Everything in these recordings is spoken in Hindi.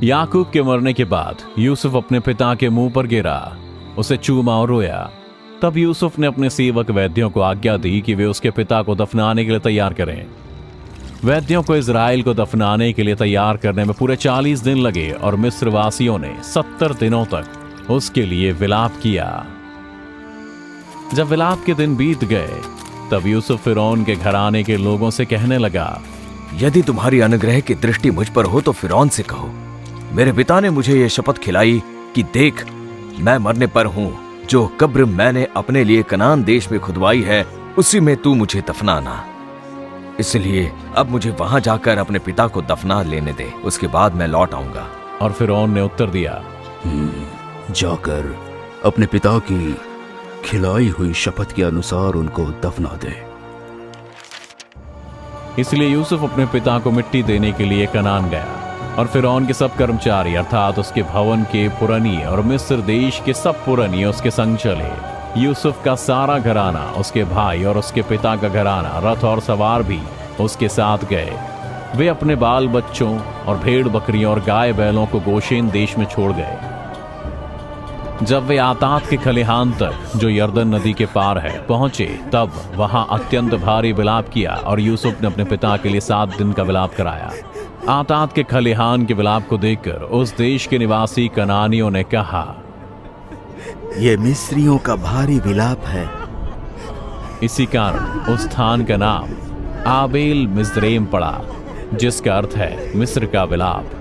याकूब के मरने के बाद यूसुफ अपने पिता के मुंह पर गिरा, उसे चूमा और रोया। तब यूसुफ ने अपने सेवक वैद्यों को आज्ञा दी कि वे उसके पिता को दफनाने के लिए तैयार करें। वैद्यों को इजराइल को दफनाने के लिए तैयार करने में पूरे 40 दिन लगे और मिस्रवासियों ने 70 दिनों तक उसके लिए विलाप किया। जब विलाप के दिन बीत गए तब यूसुफ फिरौन के घराने के लोगों से कहने लगा, यदि तुम्हारी अनुग्रह की दृष्टि मुझ पर हो तो फिरौन से कहो, मेरे पिता ने मुझे यह शपथ खिलाई कि देख, मैं मरने पर हूं, जो कब्र मैंने अपने लिए कनान देश में खुदवाई है उसी में तू मुझे दफनाना। इसलिए अब मुझे वहां जाकर अपने पिता को दफना लेने दे, उसके बाद मैं लौट आऊंगा। और फिरौन ने उत्तर दिया, जाकर अपने पिता की खिलाई हुई शपथ के अनुसार उनको दफना दे। इसलिए यूसुफ अपने पिता को मिट्टी देने के लिए कनान गया और फिरौन के सब कर्मचारी अर्थात उसके भवन के पुरनी और मिस्र देश के सब पुरनी उसके संग चले। यूसुफ का सारा घराना, उसके भाई और उसके पिता का घराना, रथ और सवार भी उसके साथ गए। वे अपने बाल बच्चों और भेड़ बकरियों और गाय बैलों को गोशेन देश में छोड़ गए। जब वे आतात के खलिहान तक, जो यरदन नदी के पार है, पहुंचे तब वहां अत्यंत भारी विलाप किया और यूसुफ ने अपने पिता के लिए 7 दिन का विलाप कराया। आतात के खलिहान के विलाप को देखकर उस देश के निवासी कनानियों ने कहा, ये मिस्रियों का भारी विलाप है। इसी कारण उस स्थान का नाम आबेल मिज्रेम पड़ा, जिसका अर्थ है मिस्र का विलाप।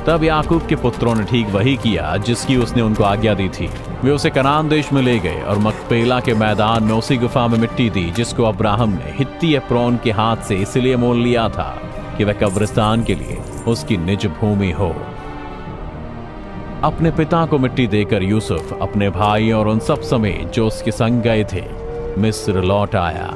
तब याकूब के पुत्रों ने ठीक वही किया जिसकी उसने उनको आज्ञा दी थी। वे उसे कनान देश में ले गए और मकपेला के मैदान में उसी गुफा में मिट्टी दी जिसको अब्राहम ने हित्ती एप्रोन के हाथ से इसलिए मोल लिया था कि वह कब्रिस्तान के लिए उसकी निज भूमि हो। अपने पिता को मिट्टी देकर यूसुफ अपने भाई और उन सब समेत जो उसके संग गए थे मिस्र लौट आया।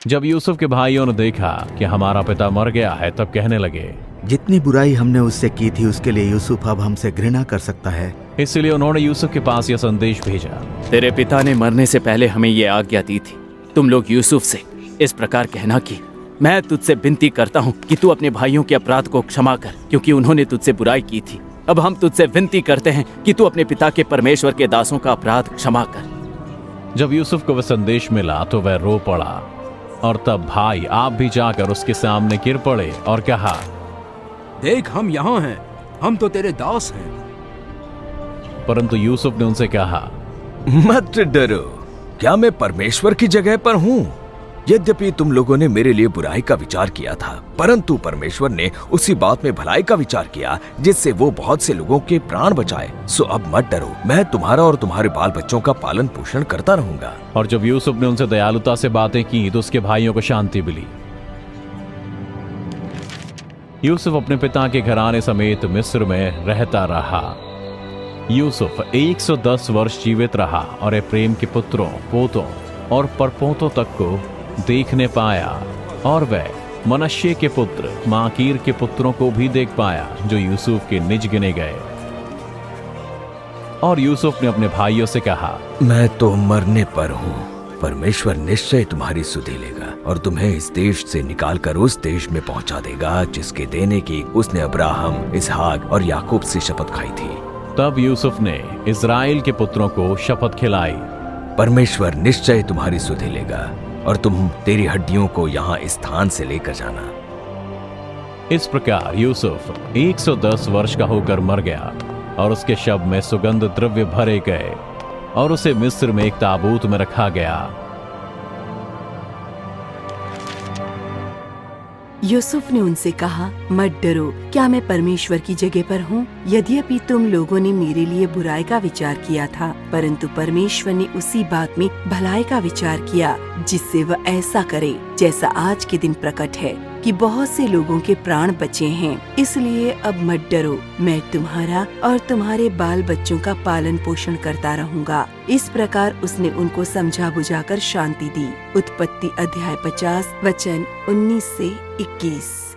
जब यूसुफ के भाइयों ने देखा कि हमारा पिता मर गया है तब कहने लगे, जितनी बुराई हमने उससे की थी उसके लिए यूसुफ अब हमसे घृणा कर सकता है। इसलिए उन्होंने यूसुफ के पास यह संदेश भेजा, तेरे पिता ने मरने से पहले हमें यह आज्ञा दी थी, तुम लोग यूसुफ से इस प्रकार कहना कि मैं तुझसे विनती करता हूँ कि तू अपने भाइयों के अपराध को क्षमा कर, क्योंकि उन्होंने तुझसे बुराई की थी। अब हम तुझसे विनती करते हैं कि तू अपने पिता के परमेश्वर के दासों का अपराध क्षमा कर। जब यूसुफ को वह संदेश मिला तो वह रो पड़ा और तब भाई आप भी जाकर उसके सामने गिर पड़े और कहा, देख, हम यहाँ हैं, हम तो तेरे दास हैं। परंतु यूसुफ ने उनसे कहा, मत डरो, क्या मैं परमेश्वर की जगह पर हूँ? यद्यपि तुम लोगों ने मेरे लिए बुराई का विचार किया था, परंतु परमेश्वर ने उसी बात में भलाई का विचार किया जिससे वो बहुत से लोगों के प्राण बचाए। सो अब मत डरो, मैं तुम्हारा और तुम्हारे बाल बच्चों का पालन पोषण करता रहूंगा। और जब यूसुफ ने उनसे दयालुता से बातें की तो उसके भाइयों को शांति मिली। यूसुफ अपने पिता के घराने समेत मिस्र में रहता रहा। यूसुफ 110 वर्ष जीवित रहा और एप्रेम के पुत्रों, पोतों और परपोतों तक को देखने पाया, और वह मनश्शे के पुत्र माकीर के पुत्रों को भी देख पाया जो यूसुफ के निज गिने गए। और यूसुफ ने अपने भाइयों से कहा, मैं तो मरने पर हूँ, परमेश्वर निश्चय तुम्हारी सुधि लेगा और तुम्हें इस देश से निकालकर उस देश में पहुंचा देगा जिसके देने की उसने अब्राहम, इसहाक और याकूब से शपथ खाई थी। तब यूसुफ ने इस्राएल के पुत्रों को शपथ खिलाई, परमेश्वर निश्चय तुम्हारी सुधि लेगा और तुम तेरी हड्डियों को यहाँ इस स्थान से लेकर जाना। इस प्रकार यूसुफ 110 वर्ष का होकर मर गया और उसके शव में सुगंध द्रव्य भरे गए और उसे मिस्र में एक ताबूत में रखा गया। यूसुफ ने उनसे कहा, मत डरो, क्या मैं परमेश्वर की जगह पर हूँ? यद्यपि तुम लोगों ने मेरे लिए बुराई का विचार किया था, परंतु परमेश्वर ने उसी बात में भलाई का विचार किया जिससे वह ऐसा करे जैसा आज के दिन प्रकट है कि बहुत से लोगों के प्राण बचे हैं। इसलिए अब मत डरो, मैं तुम्हारा और तुम्हारे बाल बच्चों का पालन पोषण करता रहूंगा। इस प्रकार उसने उनको समझा बुझाकर शांति दी। उत्पत्ति अध्याय 50 वचन 19 से 21।